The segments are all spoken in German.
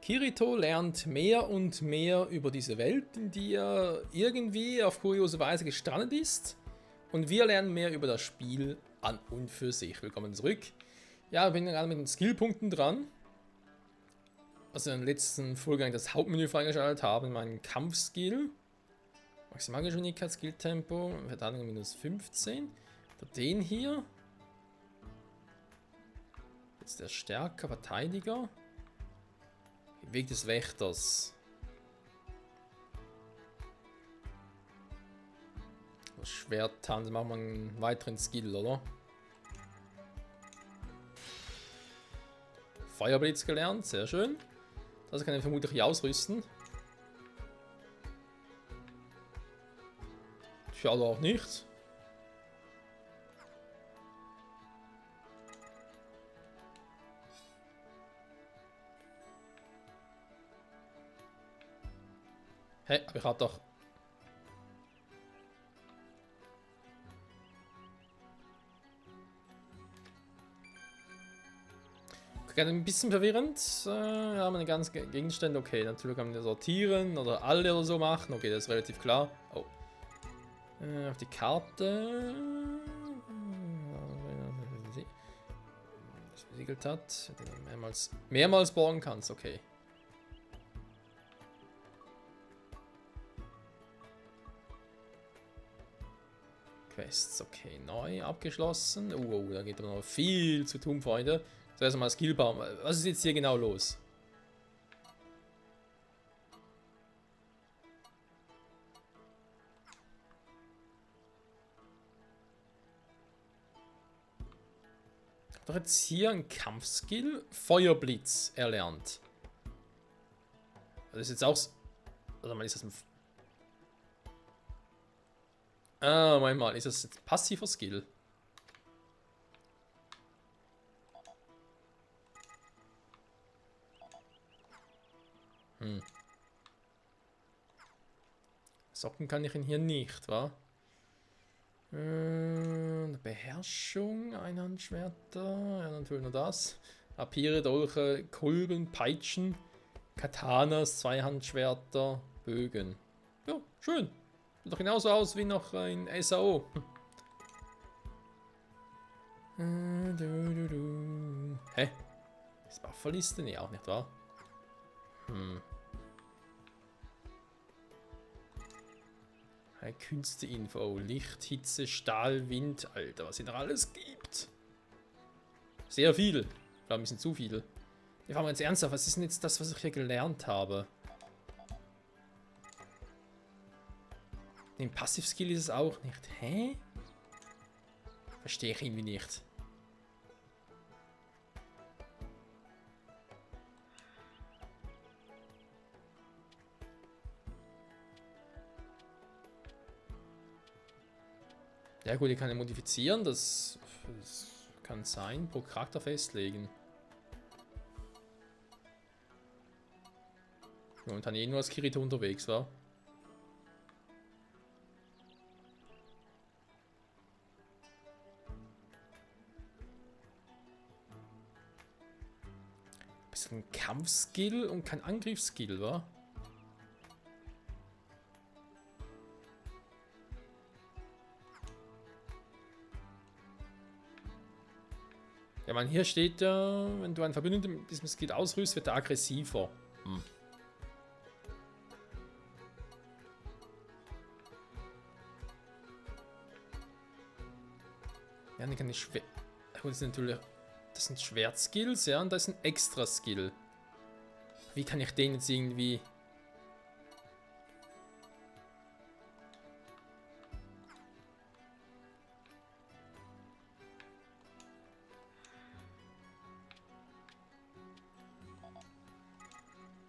Kirito lernt mehr und mehr über diese Welt, in die er irgendwie auf kuriose Weise gestrandet ist. Und wir lernen mehr über das Spiel an und für sich. Willkommen zurück. Ja, ich bin gerade mit den Skillpunkten dran. Also in der letzten Folge das Hauptmenü freigeschaltet habe, meinen Kampfskill. Maximalgeschwindigkeit, Skilltempo, Verteidigung minus 15. Den hier. Jetzt der Stärker, Verteidiger. Weg des Wächters. Das Schwert haben, dann machen wir einen weiteren Skill, oder? Feuerblitz gelernt, sehr schön. Das kann ich vermutlich ausrüsten. Tja, oder auch nicht. Hä, aber ich hab doch... Gerade ein bisschen verwirrend. Wir haben eine ganze Gegenstände. Okay, natürlich kann man die sortieren oder alle oder so machen. Okay, das ist relativ klar. Oh. Auf die Karte. Das besiegelt hat. Den du mehrmals borgen kannst. Okay. Quests, okay, neu abgeschlossen. Da geht aber noch viel zu tun, Freunde. Zuerst mal Skillbaum. Was ist jetzt hier genau los? Ich habe doch jetzt hier ein Kampfskill Feuerblitz erlernt. Das ist jetzt auch... Oder mal ist das ein... Moment mal, ist das jetzt passiver Skill? Socken kann ich ihn hier nicht, wa? Beherrschung, Einhandschwerter, ja natürlich nur das. Rapiere, Dolche, Kolben, Peitschen, Katanas, Zweihandschwerter, Bögen. Ja, schön. Sieht doch genauso aus wie noch ein SAO. Hä? Ist Bufferliste? Nee, auch nicht wahr? Künsteinfo, Licht, Hitze, Stahl, Wind, Alter, was es noch alles gibt. Sehr viel. Ich glaube, ein bisschen zu viel. Wir fahren jetzt ernsthaft, was ist denn jetzt das, was ich hier gelernt habe? Im Passivskill ist es auch nicht. Hä? Verstehe ich irgendwie nicht. Ja gut, ich kann ihn modifizieren, das kann sein, pro Charakter festlegen. Momentan nur als Kirito unterwegs war. Bisschen Kampfskill und kein Angriffsskill, wa? Ja, man, hier steht ja, wenn du einen Verbündeten mit diesem Skill ausrüstest, wird er aggressiver. Ja, dann kann ich schwer. Das sind natürlich. Das sind Schwertskills, ja, und das ist ein Extra-Skill. Wie kann ich den jetzt irgendwie.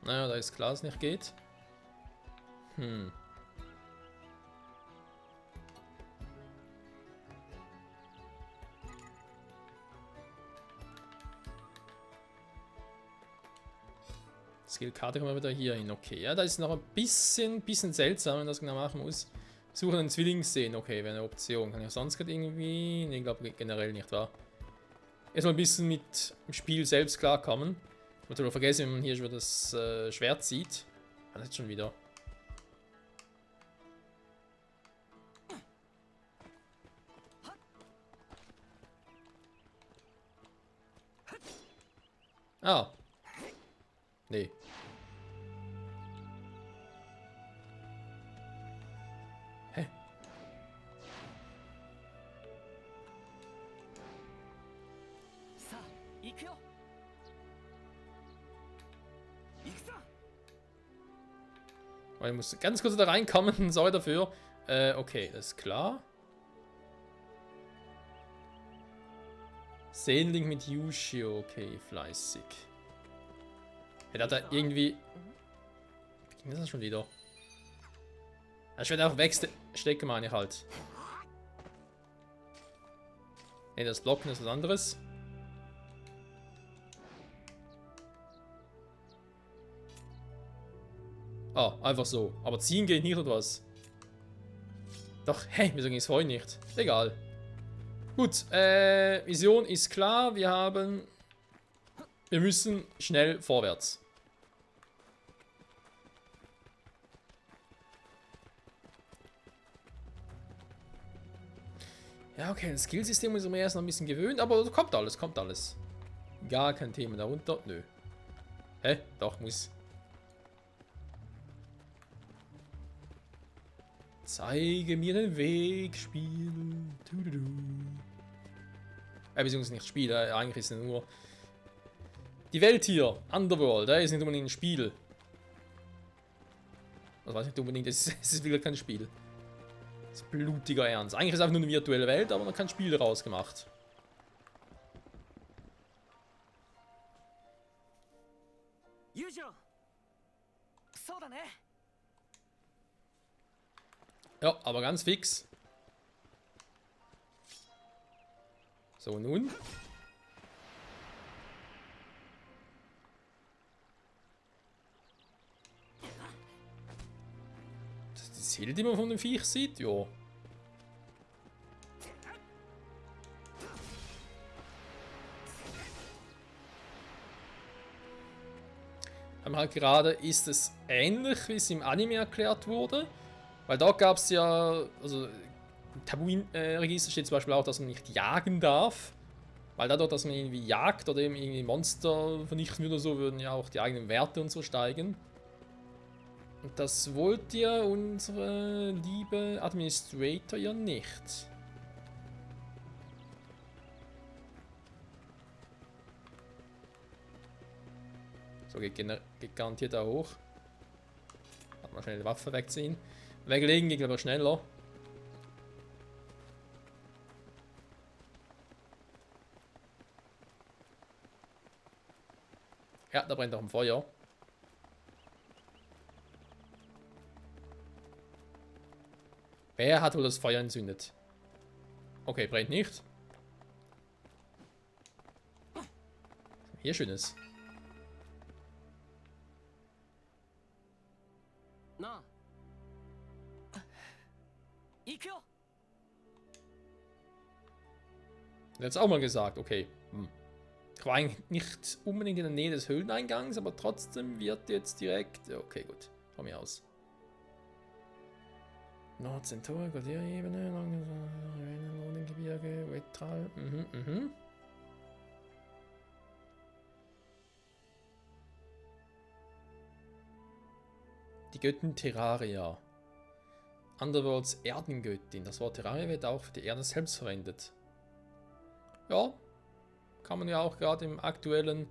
Naja, da ist klar, dass es nicht geht. Skillkarte kommen wir wieder hier hin. Okay, ja, da ist noch ein bisschen seltsam, wenn man das genau machen muss. Suche einen Zwillingssehen. Okay, wäre eine Option. Kann ich sonst gerade irgendwie... Ne, ich glaube generell nicht, wahr? Erstmal ein bisschen mit dem Spiel selbst klarkommen. Natürlich vergessen, wenn man hier schon wieder das Schwert sieht. Das ist schon wieder. Ah. Nee. Hä? Oh, ich muss ganz kurz da reinkommen, sorry dafür. Okay, das ist klar. Seelenlink mit Yushio, okay, fleißig. Er hat da irgendwie... Wie ging das schon wieder? Ich werde auch wegstecken, meine ich halt. Ne, das Blocken ist was anderes. Ah, einfach so. Aber ziehen geht nicht oder was? Doch, hey, wieso ging es vorhin nicht? Egal. Gut, Vision ist klar. Wir müssen schnell vorwärts. Ja, okay, das Skillsystem muss ich mir erst noch ein bisschen gewöhnen, aber kommt alles, kommt alles. Gar kein Thema darunter. Nö. Hä? Doch, muss. Zeige mir den Weg, Spiel. Beziehungsweise nicht Spiel, eigentlich ist es nur... Die Welt hier, Underworld, ist nicht unbedingt ein Spiel. Also weiß nicht unbedingt, es ist wieder kein Spiel. Das ist blutiger Ernst. Eigentlich ist es einfach nur eine virtuelle Welt, aber man kann Spiel daraus gemacht. Ja, aber ganz fix. So, nun. Das ist die Seele, die man von dem Viech sieht? Ja. Halt gerade ist es ähnlich, wie es im Anime erklärt wurde. Weil da gab es ja, also im Tabuin-Register steht zum Beispiel auch, dass man nicht jagen darf. Weil dadurch, dass man irgendwie jagt oder eben irgendwie Monster vernichten würde oder so, würden ja auch die eigenen Werte und so steigen. Und das wollte ja unsere liebe Administrator ja nicht. So, geht garantiert da hoch. Hat man schnell die Waffe wegziehen. Weglegen geht aber schneller. Ja, da brennt auch ein Feuer. Wer hat wohl das Feuer entzündet? Okay, brennt nicht. Hier schönes. Jetzt auch mal gesagt, okay. Ich war eigentlich nicht unbedingt in der Nähe des Höhleneingangs, aber trotzdem wird jetzt direkt... Okay, gut. Komm hier aus. Nordzentor, Gordierebene, Lodengebirge, Wettal. Die Göttin Terraria. Underworlds Erdengöttin. Das Wort Terraria wird auch für die Erde selbst verwendet. Ja, kann man ja auch gerade im aktuellen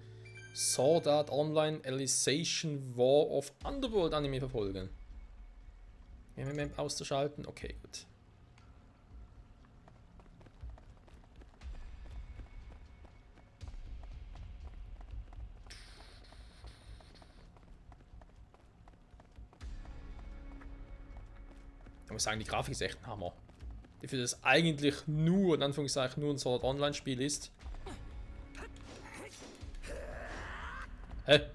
Sword Art Online Alicization War of Underworld Anime verfolgen. Map auszuschalten, okay, gut. Ich muss sagen, die Grafik ist echt ein Hammer. Für das eigentlich nur, in Anführungszeichen, nur ein Sword Art Online Spiel ist. Hä?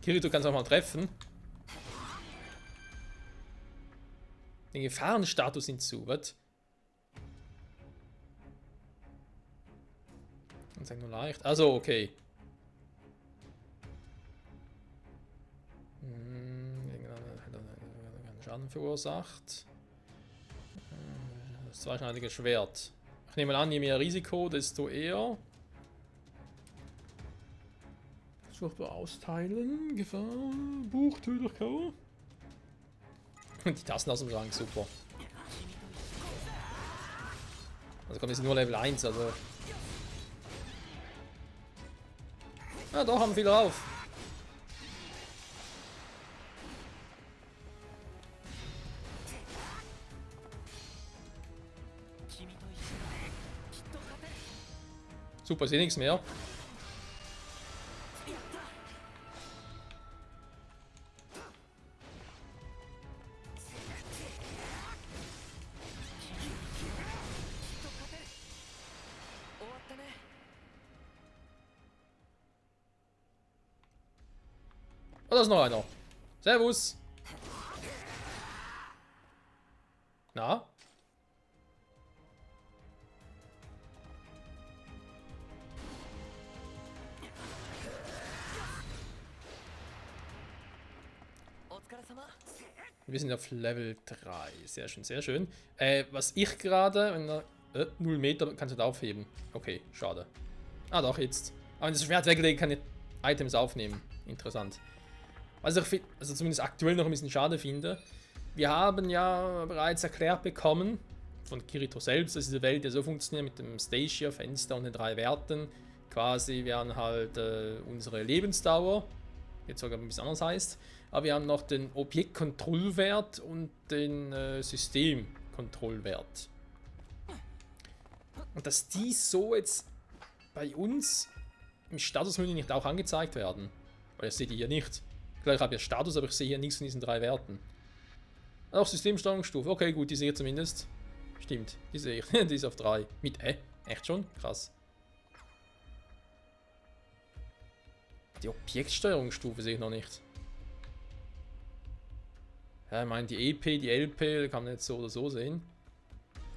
Kirito kannst du auch mal treffen. Den Gefahrenstatus hinzu, was? Und sag nur leicht. Also, okay. Schaden verursacht. Das zweischneidige Schwert. Ich nehme an, je mehr Risiko, desto eher. Furchtbar austeilen. Gefahr. Buch, tödlich K.O. Und die Tasten aus dem Rang, super. Also kommt jetzt nur Level 1, also. Ah, doch, haben viel drauf. Super, ist eh nichts mehr. Oh, da ist noch einer. Servus. Na? Wir sind auf Level 3. Sehr schön, sehr schön. Was ich gerade, wenn er 0 Meter kannst du da aufheben. Okay, schade. Ah doch, jetzt. Aber wenn ich das Schwert weglege, kann ich Items aufnehmen. Interessant. Was ich also zumindest aktuell noch ein bisschen schade finde. Wir haben ja bereits erklärt bekommen, von Kirito selbst, dass diese Welt ja so funktioniert mit dem Stacia-Fenster und den 3 Werten. Quasi, wir haben halt unsere Lebensdauer, jetzt sogar ein bisschen anders heißt. Aber wir haben noch den Objektkontrollwert und den Systemkontrollwert. Und dass die so jetzt bei uns im Statusmenü nicht auch angezeigt werden. Weil das seht ihr hier nicht. Klar, ich habe ja Status, aber ich sehe hier nichts von diesen 3 Werten. Auch Systemsteuerungsstufe. Okay, gut, die sehe ich zumindest. Stimmt, die sehe ich. Die ist auf 3. Mit echt schon? Krass. Die Objektsteuerungsstufe sehe ich noch nicht. Ja, ich meine, die EP, die LP, kann man jetzt so oder so sehen.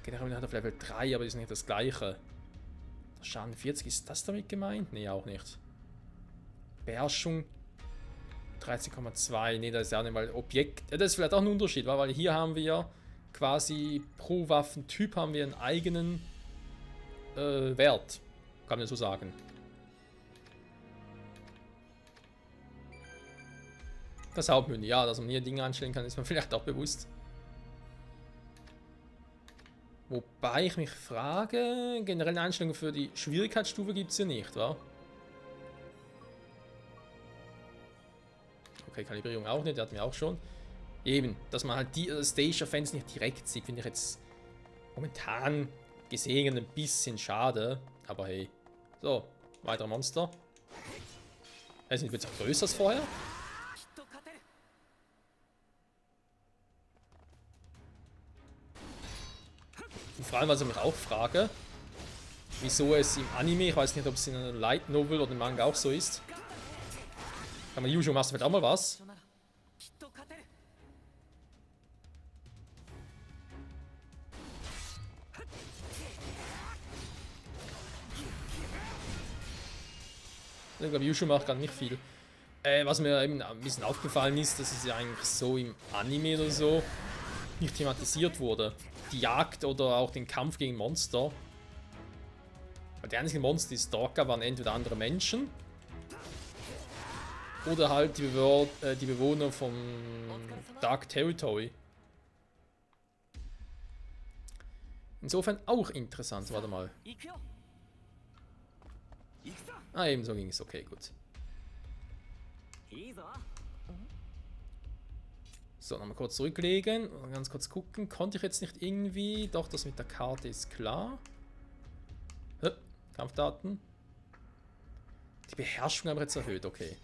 Generell halt auf Level 3, aber die ist nicht das gleiche. Schaden 40, ist das damit gemeint? Nee, auch nicht. Beherrschung 13,2. Nee, das ist ja auch nicht, weil Objekt. Ja, das ist vielleicht auch ein Unterschied, weil hier haben wir quasi pro Waffentyp haben wir einen eigenen Wert. Kann man so sagen. Das Hauptmenü, ja, dass man hier Dinge einstellen kann, ist mir vielleicht auch bewusst. Wobei ich mich frage, generelle Einstellungen für die Schwierigkeitsstufe gibt es hier nicht, wa? Okay, Kalibrierung auch nicht, der hat mir auch schon. Eben, dass man halt die Stacia-Fans nicht direkt sieht, finde ich jetzt momentan gesehen ein bisschen schade. Aber hey. So, weitere Monster. Sind wir jetzt auch größer als vorher? Und vor allem, was ich mich auch frage, wieso es im Anime, ich weiß nicht, ob es in einer Light Novel oder im Manga auch so ist. Aber Yujo machst du vielleicht auch mal was. Ich glaube, Yushu macht gar nicht viel. Was mir eben ein bisschen aufgefallen ist, dass es ja eigentlich so im Anime oder so nicht thematisiert wurde. Die Jagd oder auch den Kampf gegen Monster. Weil die einzigen Monster, die Stalker, waren entweder andere Menschen oder halt die Bewohner vom Dark Territory. Insofern auch interessant, warte mal. Ah, ebenso ging es, okay, gut. So, nochmal kurz zurücklegen und ganz kurz gucken. Konnte ich jetzt nicht irgendwie... Doch, das mit der Karte ist klar. Kampfdaten. Die Beherrschung haben wir jetzt erhöht, okay.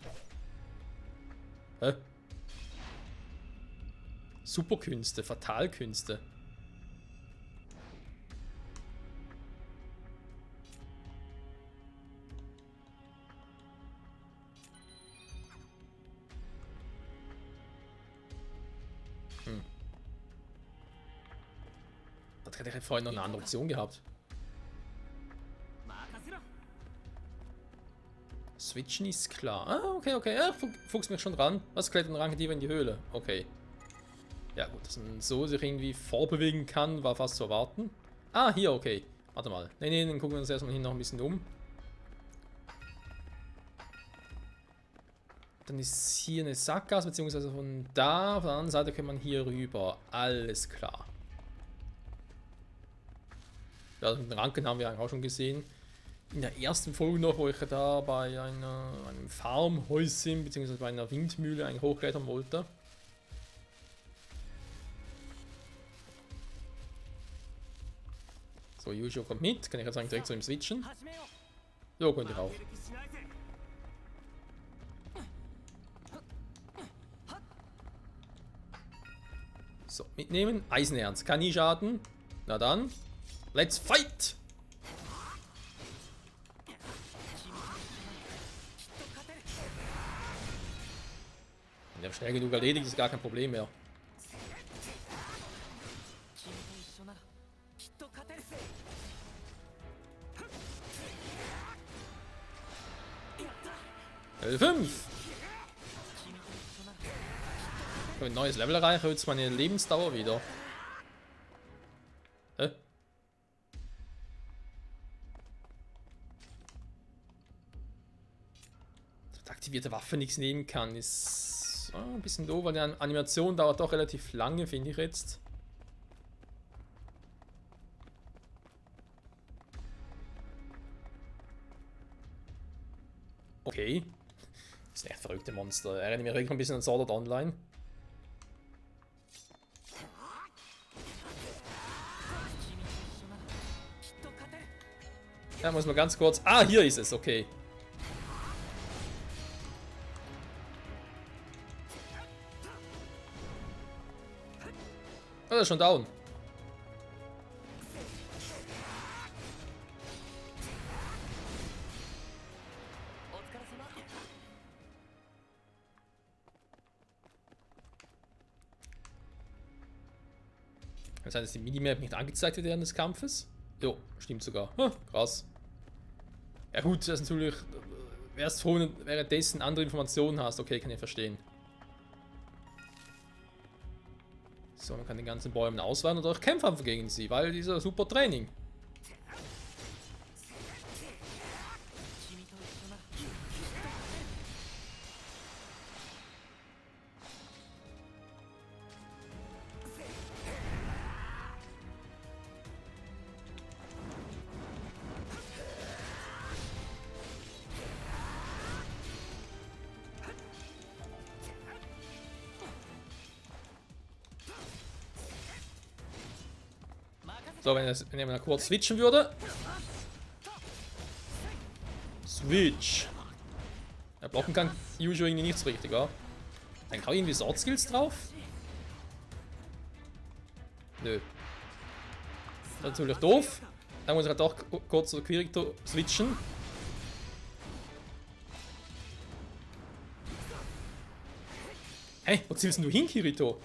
Superkünste, Fatalkünste. Das hätte ich vorhin noch eine andere Option gehabt. Switchen ist klar. Ah, okay, okay. Ja, fuchs mich schon dran. Was klettert ein Rangdieber in die Höhle? Okay. Ja gut, dass man so sich irgendwie vorbewegen kann, war fast zu erwarten. Ah, hier, okay. Warte mal. Nee, dann gucken wir uns erstmal hier noch ein bisschen um. Dann ist hier eine Sackgasse, beziehungsweise von da, auf der anderen Seite kann man hier rüber. Alles klar. Ja, den Ranken haben wir eigentlich auch schon gesehen. In der ersten Folge noch, wo ich da bei einem Farmhäuschen, beziehungsweise bei einer Windmühle eigentlich hochklettern wollte. So, Yujo kommt mit. Kann ich jetzt eigentlich direkt zu ihm switchen? So, könnte ich auch. So, mitnehmen. Eisenerz. Kann nie schaden. Na dann. Let's fight! Wenn der schnell genug erledigt ist, gar kein Problem mehr. Level 5! Wenn ich ein neues Level erreiche, wird es meine Lebensdauer wieder. Hä? Aktivierte Waffe nichts nehmen kann, ist ein bisschen doof, weil die Animation dauert doch relativ lange, finde ich jetzt. Okay. Das sind echt verrückte Monster. Erinnert mich wirklich ein bisschen an Sword Art Online. Ja, muss man ganz kurz... Ah, hier ist es, okay. Oh, der ist schon down. Das heißt, dass die Minimap nicht angezeigt wird während des Kampfes? Jo, stimmt sogar. Krass. Ja gut, das ist natürlich... Erst währenddessen andere Informationen hast. Okay, kann ich verstehen. So, man kann den ganzen Bäumen ausweichen und auch kämpfen gegen sie, weil dieser super Training. So, wenn er mal kurz switchen würde. Switch. Ja, blocken kann Yujo irgendwie nichts richtig, ja. Dann kann ich irgendwie Sword Skills drauf? Nö. Das ist natürlich doof. Dann muss ich halt doch kurz zu Kirito switchen. Hey, wo zielst du hin, Kirito?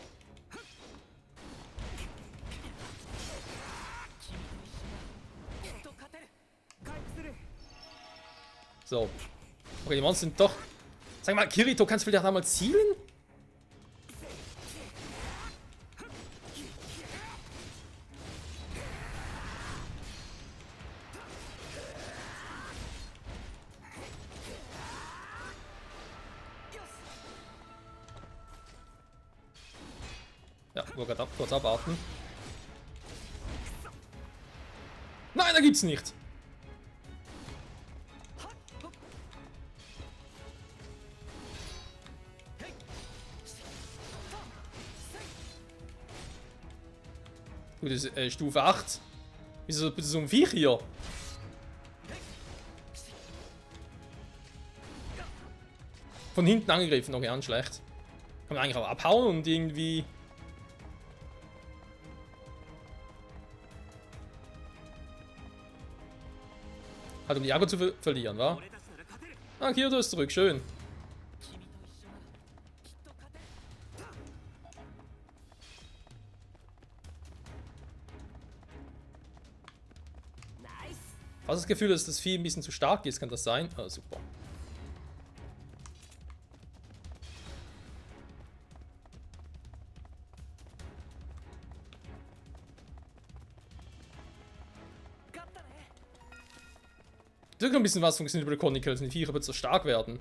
So. Okay, die Monster sind doch... Sag mal, Kirito, kannst du vielleicht einmal zielen? Ja, nur kurz abwarten. Nein, da gibt's nicht. Gut, das ist Stufe 8. Wieso bitte so ein Viech hier? Von hinten angegriffen, okay, an schlecht. Kann man eigentlich auch abhauen und irgendwie... Hat um die Akku zu verlieren, wa? Ah, Kirito ist zurück, schön. Hast du das Gefühl, dass das Vieh ein bisschen zu stark ist? Kann das sein? Ah, super. Da kann ein bisschen was funktioniert über die Chronicles und die Viecher wird so stark werden.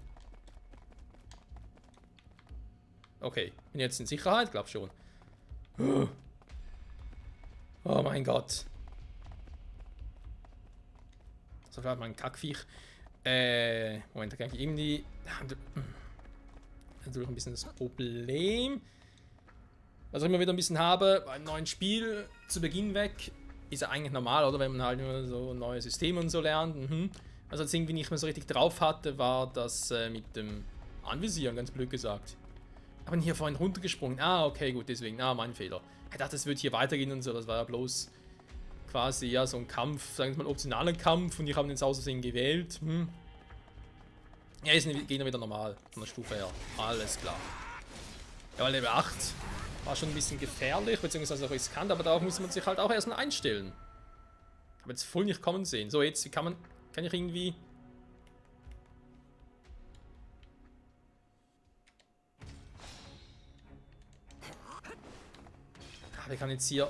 Okay, bin jetzt in Sicherheit? Glaub schon. Oh mein Gott. Das war mal ein Kackviech. Moment, da kann ich irgendwie... Natürlich ein bisschen das Problem. Was ich immer wieder ein bisschen habe, beim neuen Spiel zu Beginn weg, ist ja eigentlich normal, oder? Wenn man halt immer so neue Systeme und so lernt. Was ich irgendwie nicht mehr so richtig drauf hatte, war das mit dem Anvisieren, ganz blöd gesagt. Ich bin hier vorhin runtergesprungen. Ah, okay, gut, deswegen. Ah, mein Fehler. Ich dachte, es wird hier weitergehen und so. Das war ja bloß quasi ja so ein Kampf, sagen wir mal, optionaler Kampf und ich habe den aus Versehen gewählt. Ja, ist Gegner wieder normal von der Stufe her. Alles klar. Ja, Level 8 war schon ein bisschen gefährlich, beziehungsweise auch riskant, aber darauf muss man sich halt auch erstmal einstellen. Ich habe jetzt voll nicht kommen sehen. So, jetzt, wie kann ich irgendwie... Ah, wir kann jetzt hier...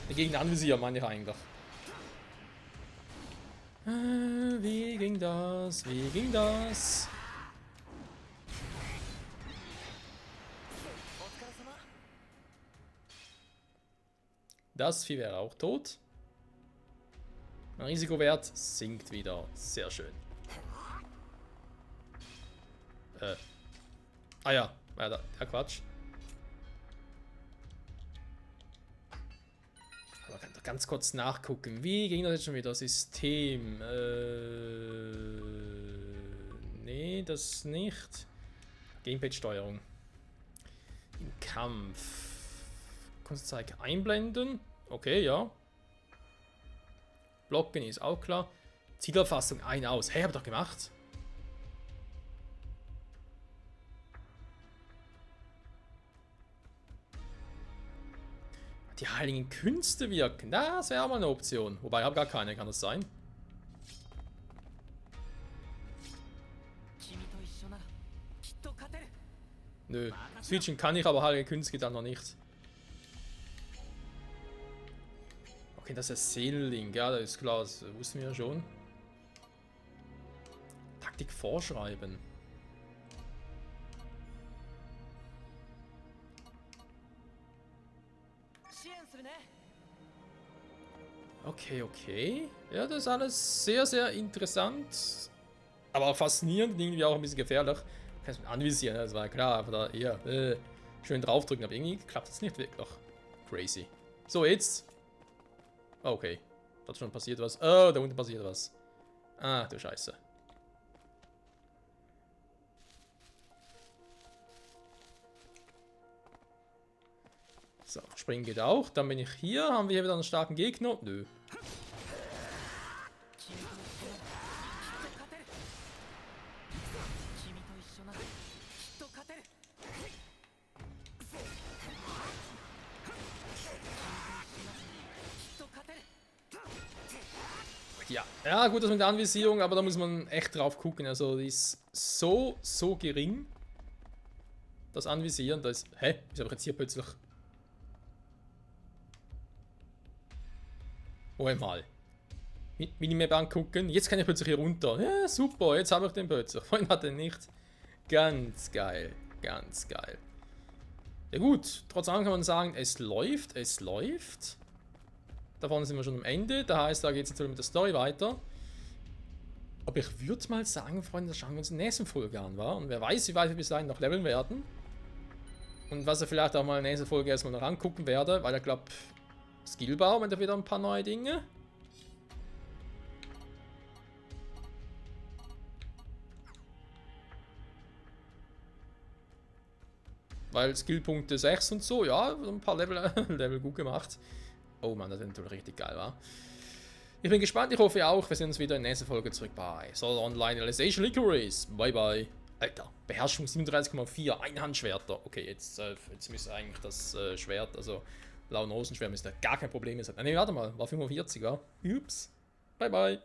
Der Gegner anvisieren, meine ich eigentlich. Wie ging das? Wie ging das? Das Vieh wäre auch tot. Mein Risikowert sinkt wieder. Sehr schön. Ah ja, der Quatsch. Aber kann doch ganz kurz nachgucken. Wie ging das jetzt schon wieder? System. Nee, das nicht. Gamepad-Steuerung. Im Kampf. Kunstzeig einblenden. Okay, ja. Blocken ist auch klar. Zielerfassung ein aus. Hey, hab ich doch gemacht. Die heiligen Künste wirken. Das wäre auch mal eine Option. Wobei, ich habe gar keine. Kann das sein? Nö. Switchen kann ich, aber heilige Künste geht dann noch nicht. Okay, das ist Seelenlink. Ja, das ist klar. Das wussten wir ja schon. Taktik vorschreiben. Okay, okay. Ja, das ist alles sehr, sehr interessant. Aber auch faszinierend und irgendwie auch ein bisschen gefährlich. Kannst du anvisieren, das war ja klar, aber da eher schön draufdrücken. Aber irgendwie klappt es nicht wirklich. Crazy. So, jetzt. Okay. Da hat schon passiert was. Oh, da unten passiert was. Ah, du Scheiße. So, springen geht auch. Dann bin ich hier. Haben wir hier wieder einen starken Gegner? Nö. Ja, gut, das mit der Anvisierung, aber da muss man echt drauf gucken. Also, die ist so gering. Das Anvisieren, da ist... Hä? Wieso habe ich jetzt hier plötzlich... Moment mal. Minimap angucken. Jetzt kann ich plötzlich hier runter. Ja, super. Jetzt habe ich den plötzlich. Vorhin hatte ich nicht. Ganz geil. Ganz geil. Ja gut. Trotz allem kann man sagen, es läuft. Es läuft. Da vorne sind wir schon am Ende. Das heißt, da geht es natürlich mit der Story weiter. Aber ich würde mal sagen, Freunde, das schauen wir uns in der nächsten Folge an, wa? Und wer weiß, wie weit wir bis dahin noch leveln werden. Und was ich vielleicht auch mal in der nächsten Folge erstmal noch angucken werde, weil ich glaube, Skillbaum hat ja wieder ein paar neue Dinge. Weil Skillpunkte 6 und so, ja, ein paar Level gut gemacht. Oh Mann, das ist natürlich richtig geil, wa? Ich bin gespannt, ich hoffe auch. Wir sehen uns wieder in der nächsten Folge zurück bei Sword Art Online Alicization Lycoris. Bye bye. Alter, Beherrschung 37,4, Einhandschwerter. Okay, jetzt müsste eigentlich das Schwert, also blauen Rosenschwert, müsste gar kein Problem sein. Ne, warte mal, war 45, ja? Ups. Bye bye.